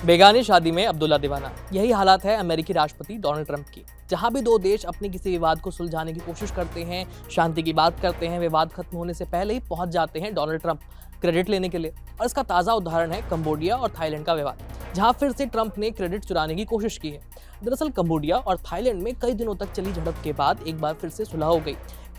बेगानी शादी में अब्दुल्ला दीवाना, यही हालात है अमेरिकी राष्ट्रपति डोनाल्ड ट्रंप की। जहां भी दो देश अपने किसी विवाद को सुलझाने की कोशिश करते हैं, शांति की बात करते हैं, विवाद खत्म होने से पहले ही पहुंच जाते हैं डोनाल्ड ट्रंप क्रेडिट लेने के लिए। और इसका ताजा उदाहरण है कंबोडिया और थाईलैंड का विवाद, जहां फिर से ट्रंप ने क्रेडिट चुराने की कोशिश की है। दरअसल कंबोडिया और थाईलैंड में कई दिनों तक चली झड़प के बाद एक बार फिर से सुलह हो गई।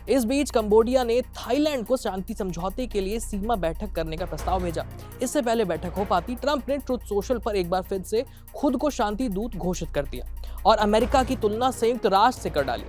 इस बीच कंबोडिया ने थाईलैंड को शांति समझौते के लिए सीमा बैठक करने का प्रस्ताव भेजा। इससे पहले बैठक हो पाती, ट्रंप ने ट्रुथ सोशल पर एक बार फिर से खुद को शांति दूत घोषित कर दिया और अमेरिका की तुलना संयुक्त राष्ट्र से कर डाली।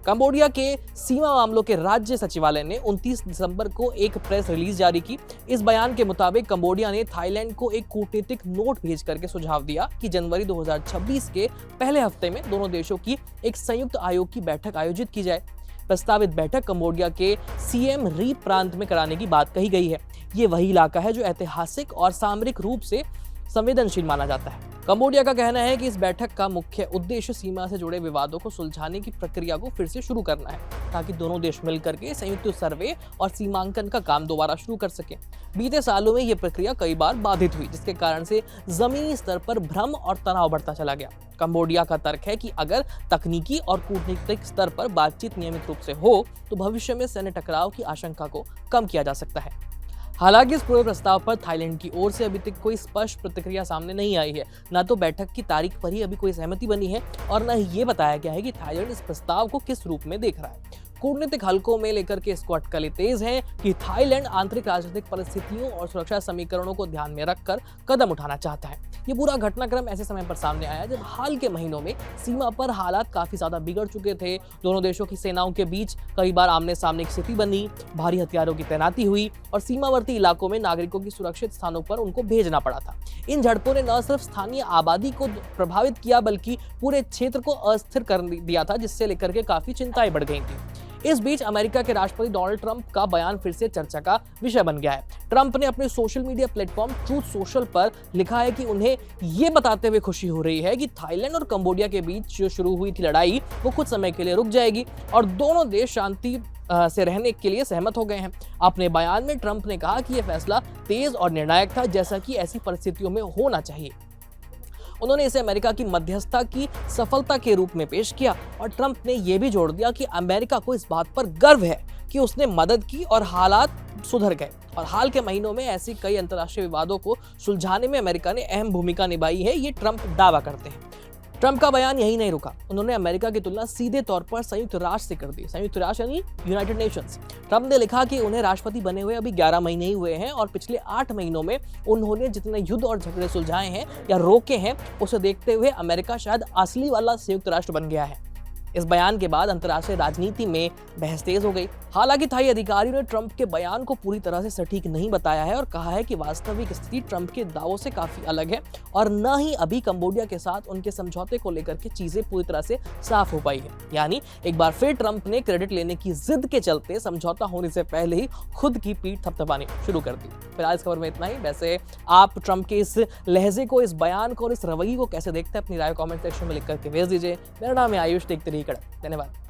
कंबोडिया के सीमा मामलों के राज्य सचिवालय ने 29 दिसंबर को एक प्रेस रिलीज जारी की। इस बयान के मुताबिक कंबोडिया ने थाईलैंड को एक कूटनीतिक नोट भेज करके सुझाव दिया कि जनवरी 2026 के पहले हफ्ते में दोनों देशों की एक संयुक्त आयोग की बैठक आयोजित की जाए। प्रस्तावित बैठक कंबोडिया के सिएम रीप प्रांत में कराने की बात कही गई है। ये वही इलाका है जो ऐतिहासिक और सामरिक रूप से संवेदनशील माना जाता है। कंबोडिया का कहना है कि इस बैठक का मुख्य उद्देश्य सीमा से जुड़े विवादों को सुलझाने की प्रक्रिया को फिर से शुरू करना है, ताकि दोनों देश मिलकर के संयुक्त सर्वे और सीमांकन का काम दोबारा शुरू कर सकें। बीते सालों में यह प्रक्रिया कई बार बाधित हुई, जिसके कारण से जमीनी स्तर पर भ्रम और तनाव बढ़ता चला गया। कंबोडिया का तर्क है कि अगर तकनीकी और कूटनीतिक स्तर पर बातचीत नियमित रूप से हो तो भविष्य में सैन्य टकराव की आशंका को कम किया जा सकता है। हालांकि इस पूरे प्रस्ताव पर थाईलैंड की ओर से अभी तक कोई स्पष्ट प्रतिक्रिया सामने नहीं आई है। न तो बैठक की तारीख पर ही अभी कोई सहमति बनी है और न ही ये बताया गया है कि थाईलैंड इस प्रस्ताव को किस रूप में देख रहा है। कूटनीतिक हलकों में लेकर के इसको अटकलें तेज हैं कि थाईलैंड आंतरिक राजनीतिक परिस्थितियों और सुरक्षा समीकरणों को ध्यान में रखकर कदम उठाना चाहता है। ये पूरा घटनाक्रम ऐसे समय पर सामने आया जब हाल के महीनों में सीमा पर हालात काफी ज्यादा बिगड़ चुके थे। दोनों देशों की सेनाओं के बीच कई बार आमने सामने की स्थिति बनी, भारी हथियारों की तैनाती हुई और सीमावर्ती इलाकों में नागरिकों की सुरक्षित स्थानों पर उनको भेजना पड़ा था। इन झड़पों ने न सिर्फ स्थानीय आबादी को प्रभावित किया बल्कि पूरे क्षेत्र को अस्थिर कर दिया था, जिससे लेकर के काफी चिंताएं बढ़ गई थी। इस बीच अमेरिका के राष्ट्रपति डोनाल्ड ट्रंप का बयान फिर से चर्चा का विषय बन गया है। ट्रंप ने अपने social media platform truth social पर लिखा है कि उन्हें ये बताते हुए खुशी हो रही है कि थाईलैंड और कंबोडिया के बीच जो शुरू हुई थी लड़ाई वो कुछ समय के लिए रुक जाएगी और दोनों देश शांति से रहने के लिए सहमत हो गए हैं। अपने बयान में ट्रंप ने कहा कि यह फैसला तेज और निर्णायक था, जैसा कि ऐसी परिस्थितियों में होना चाहिए। उन्होंने इसे अमेरिका की मध्यस्थता की सफलता के रूप में पेश किया और ट्रंप ने यह भी जोड़ दिया कि अमेरिका को इस बात पर गर्व है कि उसने मदद की और हालात सुधर गए। और हाल के महीनों में ऐसी कई अंतर्राष्ट्रीय विवादों को सुलझाने में अमेरिका ने अहम भूमिका निभाई है, ये ट्रंप दावा करते हैं। ट्रंप का बयान यही नहीं रुका, उन्होंने अमेरिका की तुलना सीधे तौर पर संयुक्त राष्ट्र से कर दी। संयुक्त राष्ट्र यानी यूनाइटेड नेशंस। ट्रंप ने लिखा कि उन्हें राष्ट्रपति बने हुए अभी 11 महीने ही हुए हैं और पिछले 8 महीनों में उन्होंने जितने युद्ध और झगड़े सुलझाए हैं या रोके हैं, उसे देखते हुए अमेरिका शायद असली वाला संयुक्त राष्ट्र बन गया है। इस बयान के बाद अंतर्राष्ट्रीय राजनीति में बहस तेज हो गई। हालांकि थाई अधिकारियों ने ट्रंप के बयान को पूरी तरह से सटीक नहीं बताया है और कहा है कि वास्तविक स्थिति ट्रंप के दावों से काफी अलग है और न ही अभी कंबोडिया के साथ उनके समझौते को लेकर के चीजें पूरी तरह से साफ हो पाई है। यानी एक बार फिर ट्रंप ने क्रेडिट लेने की जिद के चलते समझौता होने से पहले ही खुद की पीठ थपथपानी शुरू कर दी। फिलहाल इस खबर में इतना ही। वैसे आप ट्रंप के इस लहजे को, इस बयान को और इस रवैये को कैसे देखते हैं, अपनी राय कमेंट सेक्शन में लिख करके भेज दीजिए। मेरा नाम है आयुष, देखते रहिए कड़क। धन्यवाद।